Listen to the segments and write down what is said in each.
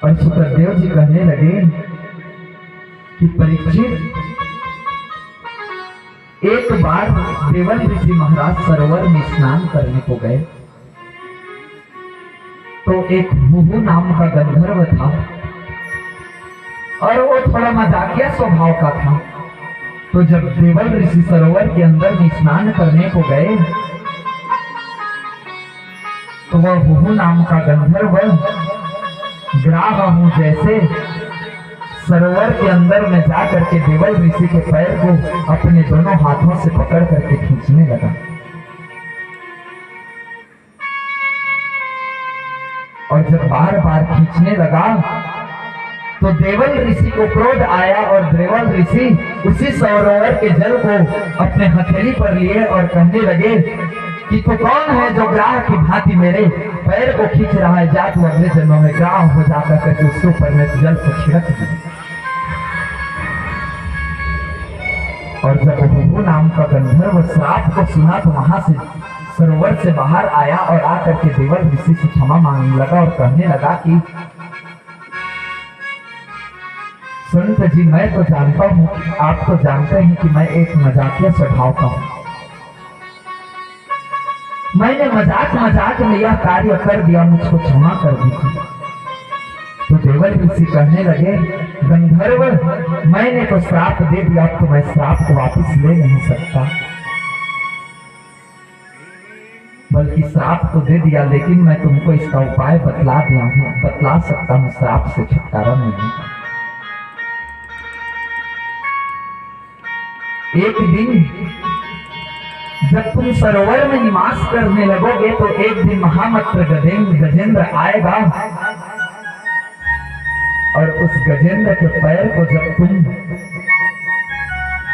और सुखदेव जी कहने लगे कि परीक्षित, एक बार देवल ऋषि महाराज सरोवर में स्नान करने को गए तो एक मुहु नाम का गंधर्व था और वो थोड़ा मजाकिया स्वभाव का था। तो जब देवल ऋषि सरोवर के अंदर में स्नान करने को गए तो वह मुहु नाम का गंधर्व ग्राह मुंह जैसे सरोवर के अंदर में जा करके देवल ऋषि के पैर को अपने दोनों हाथों से पकड़ करके खींचने लगा। और जब बार बार खींचने लगा तो देवल ऋषि को क्रोध आया और देवल ऋषि उसी सरोवर के जल को अपने हथेली पर लिए और कहने लगे कि तो कौन है जो ग्राह की भांति मेरे पैर को खींच रहा है, जा तू अगले जन्मों में ग्राह हो जाकर करके उसके ऊपर में जल को छिड़क दी। और जब मुहु नाम का गंधर्व श्राप को सुना तो वहां से सरोवर से बाहर आया और आकर के देवल ऋषि से क्षमा मांगने लगा और कहने लगा कि संत जी, मैं तो जानता हूं, आप तो जानते हैं कि मैं एक मजाकिया स्वभाव का हूं। मैंने मजाक मजाक में यह कार्य कर दिया, मुझको क्षमा कर दीजिए। तो देवल ऋषि कहने लगे, गंधर्व, मैंने तो श्राप दे दिया, तो मैं श्राप को वापस ले नहीं सकता। बल्कि श्राप तो दे दिया, लेकिन मैं तुमको इसका उपाय बतला सकता हूँ श्राप से छुटकारा मिलने का। एक दिन जब तुम सरोवर में निवास करने लगोगे तो एक दिन महामंत्र गजेंद्र आएगा और उस गजेंद्र के पैर को जब तुम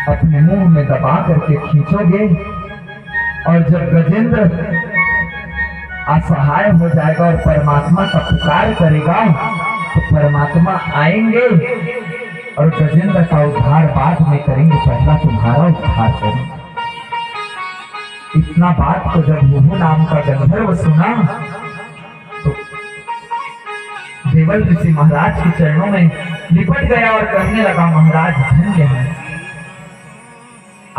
अपने मुंह में दबा करके खींचोगे और जब गजेंद्र असहाय हो जाएगा और परमात्मा का पुकार करेगा तो परमात्मा आएंगे और गजेंद्र का उद्धार बाद में करेंगे, पहला तुम्हारा उद्धार करेंगे। इतना बात तो जब मुहु नाम का गंधर्व सुना तो देवल ऋषि महाराज के चरणों में लिपट गया और कहने लगा, महाराज धन्य है,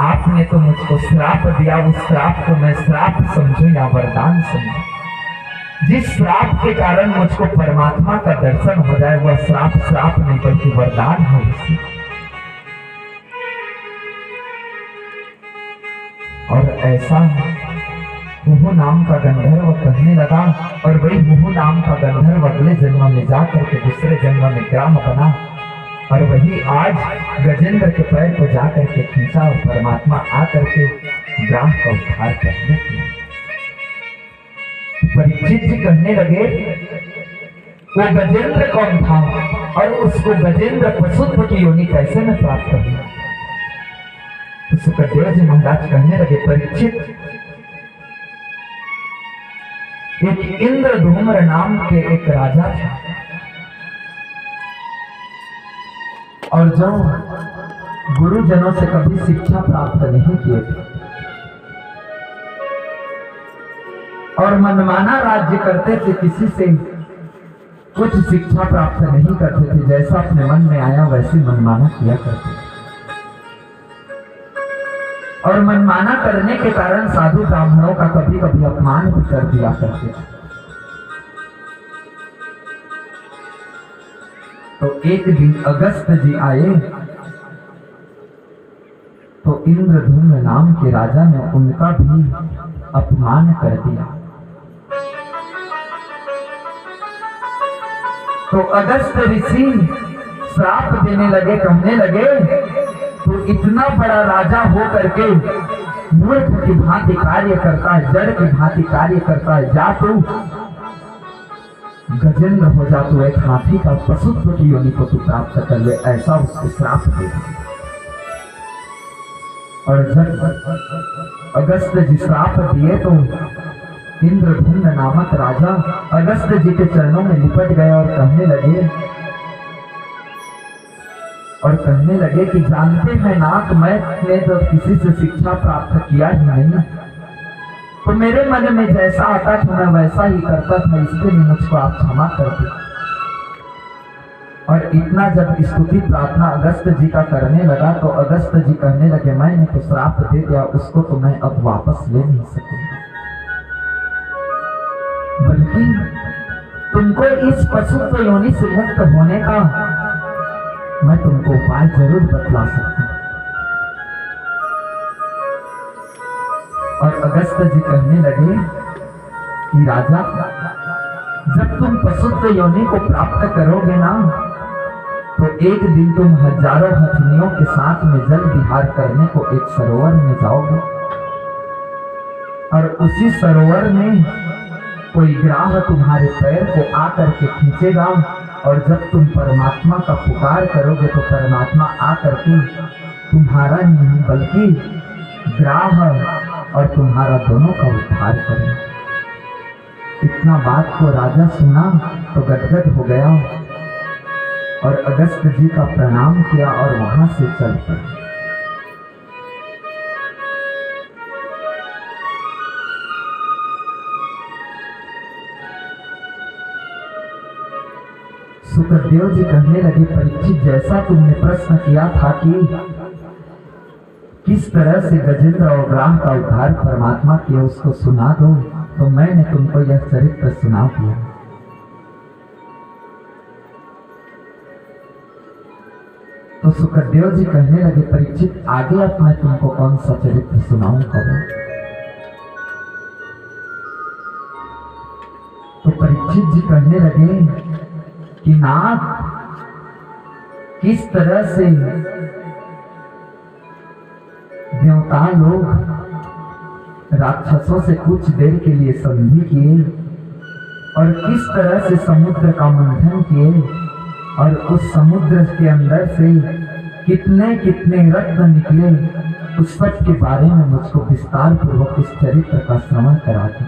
आपने तो मुझको श्राप दिया, उस श्राप को मैं श्राप समझूं या वरदान समझूं। जिस श्राप के कारण मुझको परमात्मा का दर्शन हो जाए वह श्राप नहीं बल्कि वरदान है। और ऐसा मुहु नाम का गंधर्व कहने लगा और वही मुहु नाम का गंधर्व अगले जन्म में जाकर के दूसरे जन्म में ग्राह बना और वही आज गजेंद्र के पैर को जाकर के खींचा और परमात्मा आकर के ग्राह का उद्धार करने किया। परीक्षित जी कहने लगे, वो गजेंद्र कौन था और उसको गजेंद्र पशुत्व की योनि कैसे में प्राप्त हुई? तो सुखदेव जी महाराज कहने लगे, परीक्षित, एक इंद्रधूम्र नाम के एक राजा था और जो गुरुजनों से कभी शिक्षा प्राप्त नहीं किए थे और मनमाना राज्य करते थे, किसी से कुछ शिक्षा प्राप्त नहीं करते थे, जैसा अपने मन में आया वैसे मनमाना किया करते थे। और मनमाना करने के कारण साधु ब्राह्मणों का कभी कभी अपमान भी कर दिया करते थे। तो एक दिन अगस्त जी आए तो इंद्रधूम्र नाम के राजा ने उनका भी अपमान कर दिया। तो अगस्त ऋषि श्राप देने लगे, कहने लगे, तो इतना बड़ा राजा हो करके मूर्ख की भांति कार्य करता है, जड़ की भांति कार्य करता है, जा तू गजेंद्र हो जा, तू एक हाथी का पशुत्व की योनि को तू प्राप्त कर ले, ऐसा उसको श्राप दे। और जब अगस्त जी श्राप दिए तो इंद्रधूम्र नामक राजा अगस्त जी के चरणों में लिपट गए और कहने लगे कि जानते हैं नाथ, मैंने तो किसी से शिक्षा प्राप्त किया ही नहीं, तो मेरे मन में जैसा आता था मैं वैसा ही करता था, इसके लिए मुझको आप क्षमा कर दीजिए। और इतना जब स्तुति प्रार्थना अगस्त जी का करने लगा तो अगस्त जी कहने लगे मैंने तो श्राप दे दिया, उसको तो मैं अब वापस ले नहीं सकूंगा, बल्कि तुमको इस पशुत्व योनि से मुक्त होने का मैं तुमको उपाय जरूर बतला सकता हूं। और अगस्त जी कहने लगे कि राजा, जब तुम पशुत्व योनि को प्राप्त करोगे ना तो एक दिन तुम हजारों हथनियों के साथ में जल विहार करने को एक सरोवर में जाओगे और उसी सरोवर में कोई ग्राह तुम्हारे पैर को आकर के खींचेगा और जब तुम परमात्मा का पुकार करोगे तो परमात्मा आकर के तुम्हारा नहीं बल्कि ग्राह और तुम्हारा दोनों का उद्धार करेगा। इतना बात को राजा सुना तो गदगद हो गया और अगस्त जी का प्रणाम किया और वहां से चल पड़े। सुखदेव जी कहने लगे परीक्षित, जैसा तुमने प्रश्न किया था कि किस तरह से गजेंद्र और ग्राह का उद्धार परमात्मा किया उसको सुना दो, तो मैंने तुमको यह चरित्र सुना दिया। तो सुखदेव जी कहने लगे परीक्षित, आगे अब मैं तुमको कौन सा चरित्र सुनाऊं करो। तो परीक्षित जी कहने लगे कि नाथ, किस तरह से देवता लोग राक्षसों से कुछ देर के लिए संधि किए और किस तरह से समुद्र का मंथन किए और उस समुद्र के अंदर से कितने कितने रत्न निकले, उस सब के बारे में मुझको विस्तार पूर्वक उस चरित्र का श्रवण करा दो।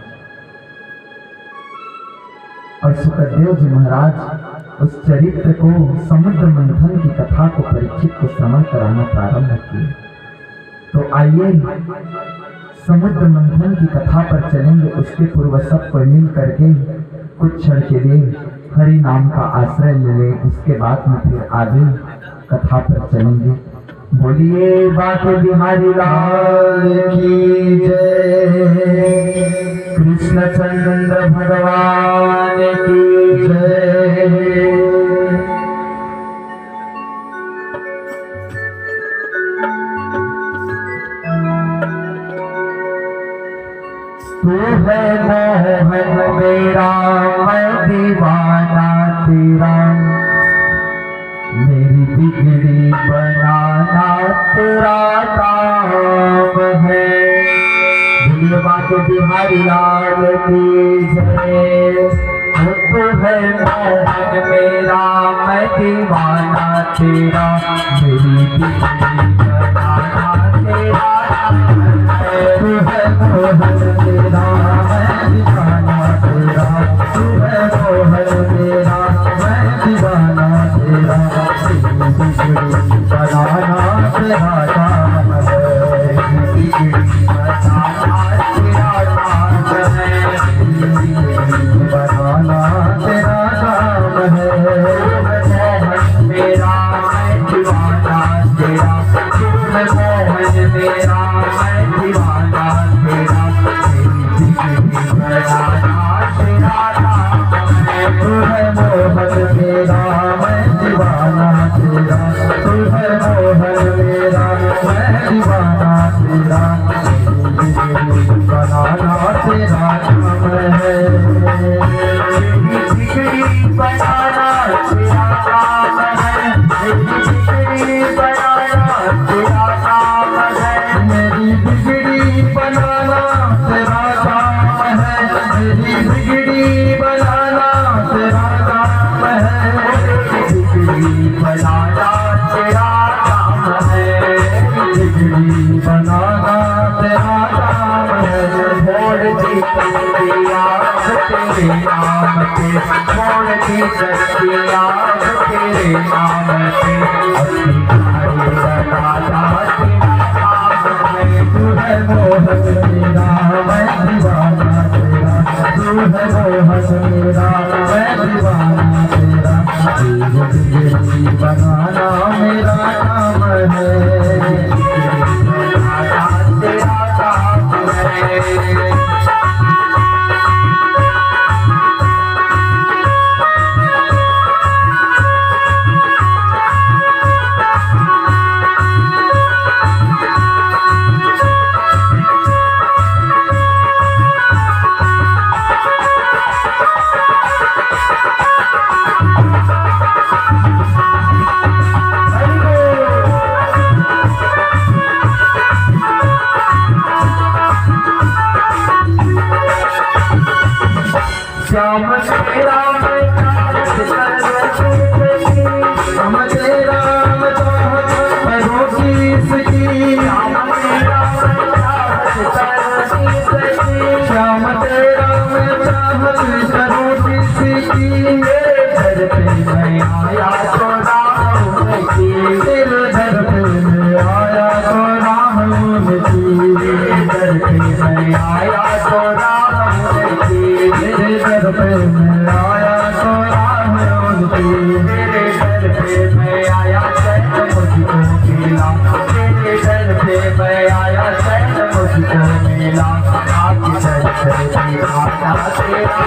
और सुखदेव जी महाराज उस चरित्र को, समुद्र मंथन की कथा को परीक्षित को श्रवण कराना प्रारंभ किए। तो आइए समुद्र मंथन की कथा पर चलेंगे। उसके पूर्व सबको मिल करके कुछ क्षण के लिए हरि नाम का आश्रय ले लें, उसके बाद में फिर आगे कथा पर चलेंगे। बोलिए बाके बिहारी लाल की जय, कृष्णचंद्र भगवान की जय। तू है मोहन मेरा, मैं दीवाना तेरा, मेरी बिगड़ी बनाना तेरा काम है। बोलिए बाके बिहारी लाल की जय। तू है मोहन मेरा, मैं दीवाना तेरा, मेरी बिगड़ी बनाना तेरा काम है। तू है मोहन मेरा, मैं दीवाना तेरा, तू है मोहन मेरा, मैं दीवाना तेरा, बिगड़ी बनाना तेरा काम है। बिगड़ी बनाना तेरा काम है, बिगड़ी बनाना तेरा काम है। मोहन मेरा, मैं दीवाना तेरा, तू है मोहन मेरा, मैं दीवाना तेरा, बिगड़ी बनाना तेरा काम है। तू है मोहन मेरा, मैं दीवाना तेरा, तू है मोहन मेरा, मैं दीवाना तेरा, बिगड़ी बनाना तेरा काम है। बिगड़ी बनाना तेरा काम है, बिगड़ी बनाना तेरा काम है। मेरी बिगड़ी बनाना तेरा काम है, मेरी बिगड़ी बनाना तेरा काम है। बिगड़ी बनाना तेरा काम है, बिगड़ी बनाना तेरा काम है। छोड़ दी कस्तियाँ तेरे नाम पे, छोड़ दी कस्तियाँ तेरे नाम पे, अपनी गाड़ी बनाना तेरा काम है। तू है मोहन मेरा, मैं दीवाना तेरा, तू है मोहन मेरा, मैं दीवाना तेरा, बिगड़ी बनाना मेरा काम है, तेरा काम है। श्याम तेरा मैं हम तेरा करो किसकी, श्याम तेरा मैं चाहत करो किसकी, घर पे मैं आया तो राम की, तेरे घर पे मैं आया तो राम की, घर पे मैं आया तो राम की, तेरे घर पे मैं आया तो राम की, तेरे घर पे मैं आया तो मुझको मिला, तेरे घर पे मैं आया तो मुझको मिला, आपकी सरस्वती माता तेरा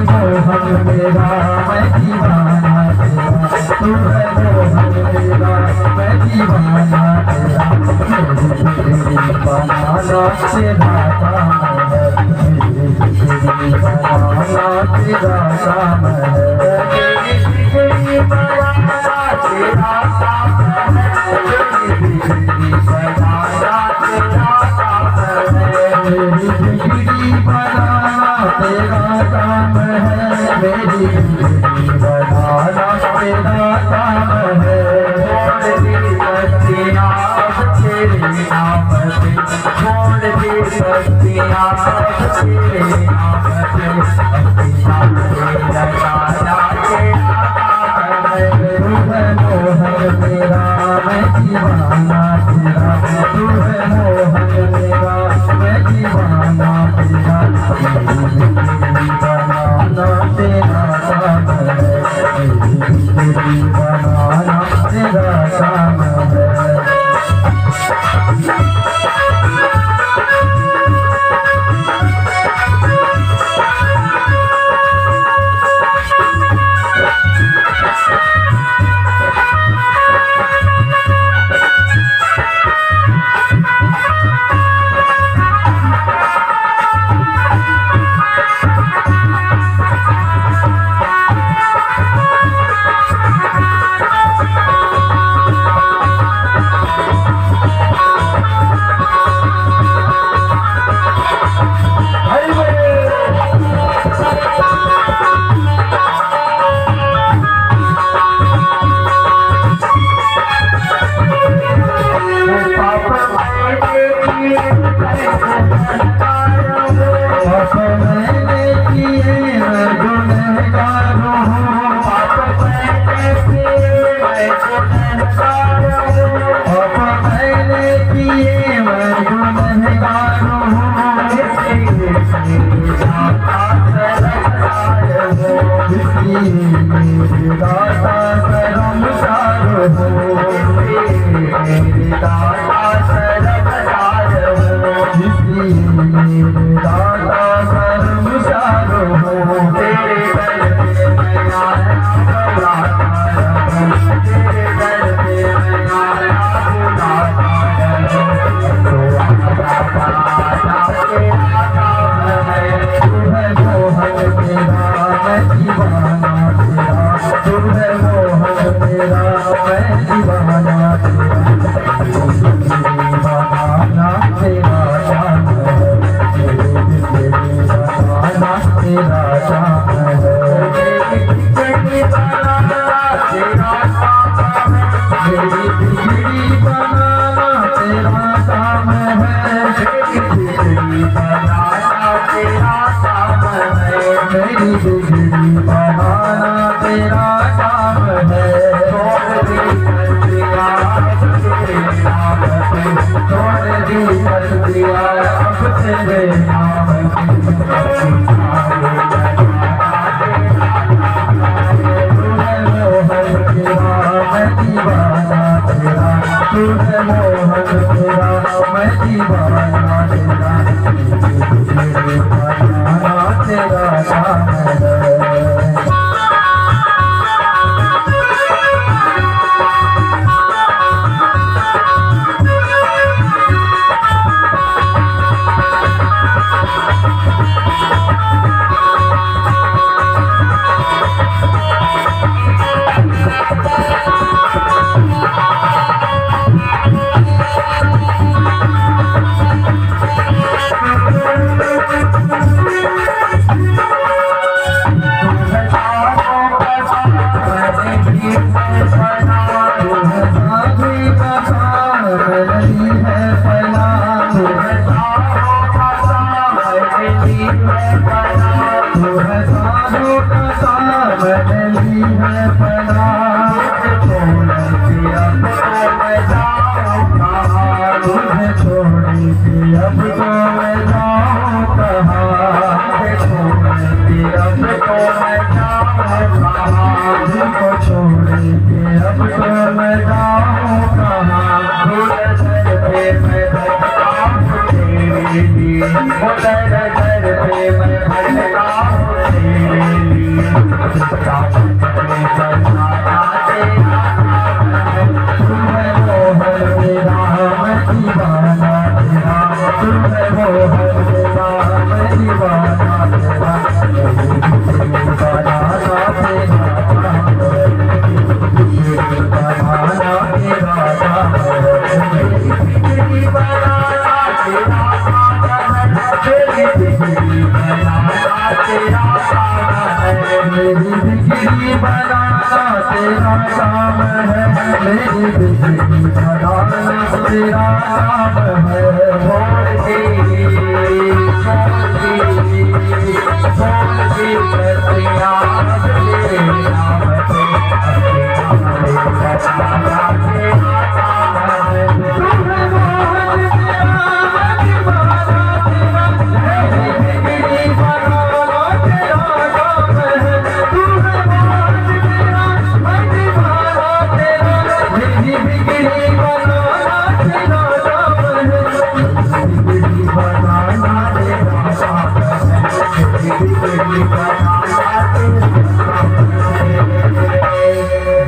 मोहन मेरा मैं दीवाना तेरा, तू है मोहन मेरा मैं दीवाना तेरा, मेरी बनाना तेरा काम है, मेरी बनाना तेरा काम है, मेरी बनाना तेरा काम है, मेरी बनाना तेरा काम है, मेरी बिगड़ी बनाना तेरा काम है, मेरी बिगड़ी बनाना तेरा काम है, छोड़ दी बस्तियाँ तेरे नाम से, छोड़ दी बस्तियाँ तेरे नाम से, बस्तियाँ तेरा राजा तेरा काम है, तू है मोहन मेरा मैं दीवाना तेरा, तू है मोहन मेरा मैं दीवाना तेरा, मेरी बिगड़ी बनाना तेरा काम है, मेरी बिगड़ी बनाना तेरा काम है। मोहन तेरा मैं दीवाना तेरा, तेरा नाम है।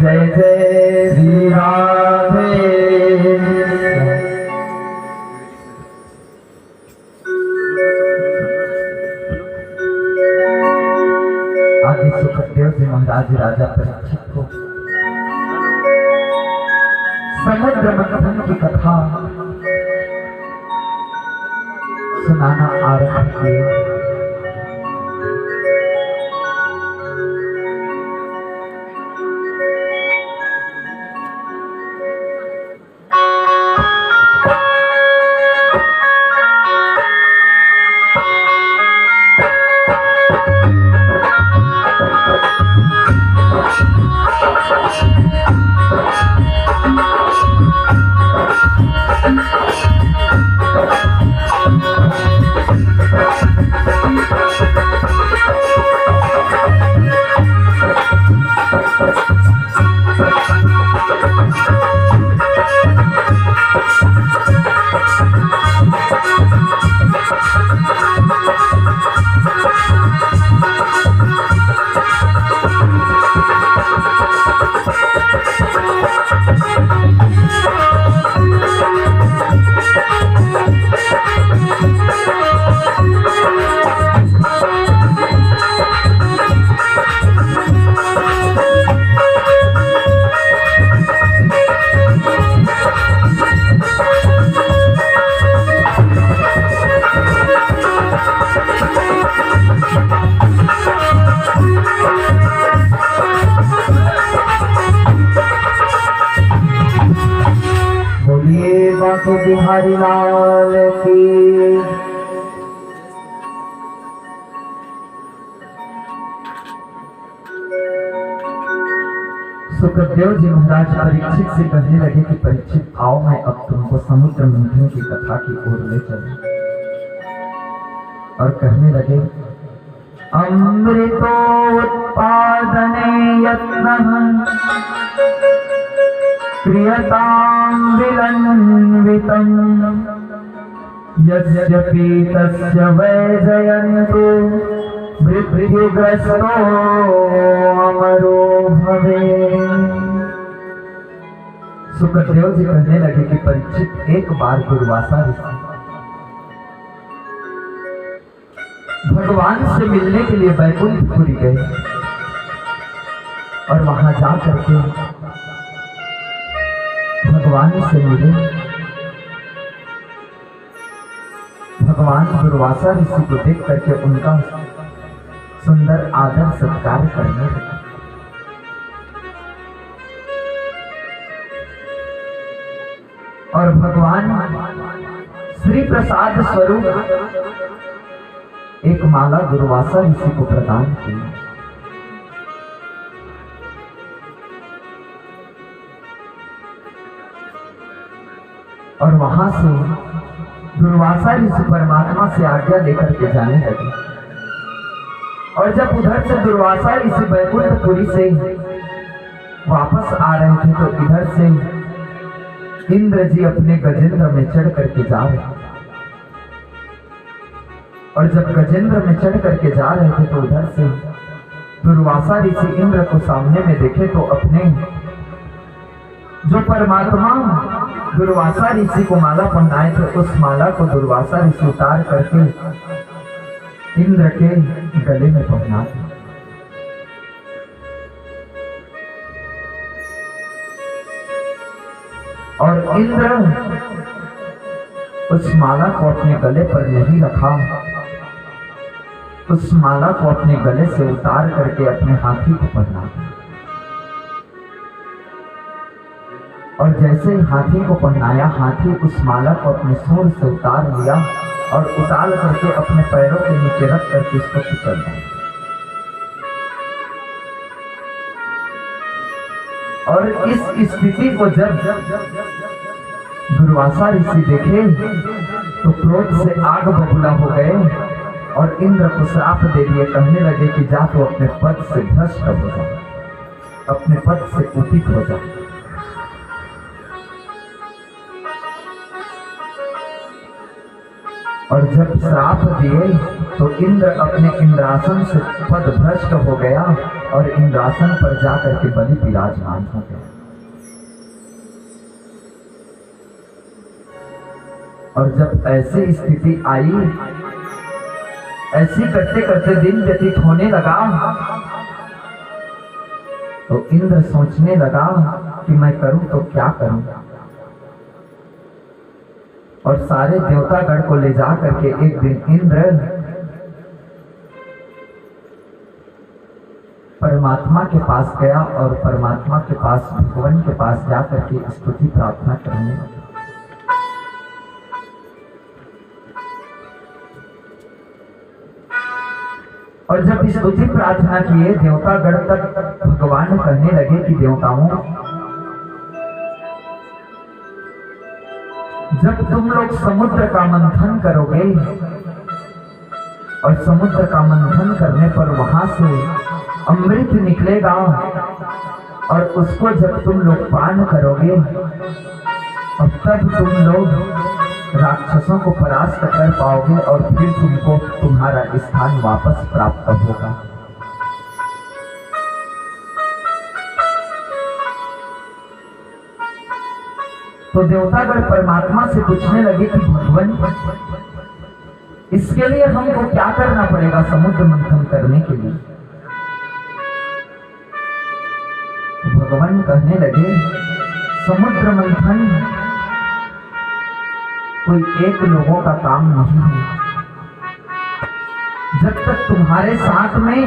जय जय श्री राधे। आगे सुखदेव जी महाराज राजा परीक्षित को समुद्र मंथन की कथा सुनाना आरंभ किया। बिहारी लाल की। सुखदेव जी महाराज परीक्षित से कहने लगे कि परीक्षित आओ, मैं अब तुमको समुद्र मंथन की कथा की ओर ले चलूं। और कहने लगे अमृतोत्पादने यत्नः क्रियताम् विलन्वितं यस्य पीतस्य वैजयन्तु मृत्युग्रस्तो अमरो भवेत्। सुखदेव जी कहने लगे कि परीक्षित एक बार दुर्वासा ऋषि भगवान से मिलने के लिए बैकुंठपुरी गए और वहां जा करके भगवान से मिले। भगवान दुर्वासा ऋषि को देख करके उनका सुंदर आदर सत्कार करने लगे। और भगवान श्री प्रसाद स्वरूप एक माला दुर्वासा ऋषि को प्रदान की। और वहां से दुर्वासा ऋषि परमात्मा से आज्ञा लेकर के जाने लगे। और जब उधर से दुर्वासा ऋषि बैकुंठपुरी से वापस आ रहे थे तो इधर से इंद्र जी अपने गजेंद्र में चढ़ करके जा रहे। और जब गजेंद्र में चढ़ करके जा रहे थे तो उधर से दुर्वासा ऋषि इंद्र को सामने में देखे तो अपने जो परमात्मा दुर्वासा ऋषि को माला पहनाए थे उस माला को दुर्वासा ऋषि उतार करके इंद्र के गले में पहना दिया। और इंद्र उस माला को अपने गले पर नहीं रखा, उस माला को अपने गले से उतार करके अपने हाथी को पहना दिया। और जैसे ही हाथी को पहनाया, हाथी उस माला को अपने सूंड से उतार लिया और उतार करके अपने पैरों के नीचे रख करके उसको कुचल दिया। और इस स्थिति को जब दुर्वासा ऋषि देखे तो क्रोध से आग बबूला हो गए और इंद्र को श्राप दे दिए। कहने लगे कि जा तो अपने पद से भ्रष्ट हो जा, अपने पद से कुपित हो जा। और जब श्राप दिए तो इंद्र अपने इंद्रासन से पद भ्रष्ट हो गया और इंद्रासन पर जाकर के बलि विराजमान हो गया। और जब ऐसी स्थिति आई, ऐसी करते करते दिन व्यतीत होने लगा तो इंद्र सोचने लगा कि मैं करूं तो क्या करूं। और सारे देवतागण को ले जा करके एक दिन इंद्र परमात्मा के पास गया और परमात्मा के पास भगवान के पास जा करके स्तुति प्रार्थना करने लगा। और जब स्तुति प्रार्थना किए देवतागण तक भगवान कहने लगे कि देवताओं, जब तुम लोग समुद्र का मंथन करोगे और समुद्र का मंथन करने पर वहां से अमृत निकलेगा और उसको जब तुम लोग पान करोगे और तब तुम लोग राक्षसों को परास्त कर पाओगे और फिर तुमको तुम्हारा स्थान वापस प्राप्त होगा। तो देवतागण परमात्मा से पूछने लगे कि भगवान, इसके लिए हमको क्या करना पड़ेगा समुद्र मंथन करने के लिए? तो भगवान कहने लगे समुद्र मंथन कोई एक लोगों का काम नहीं है। जब तक तुम्हारे साथ में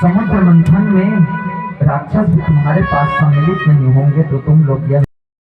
समुद्र मंथन में राक्षस भी तुम्हारे पास सम्मिलित नहीं होंगे तो तुम लोग यह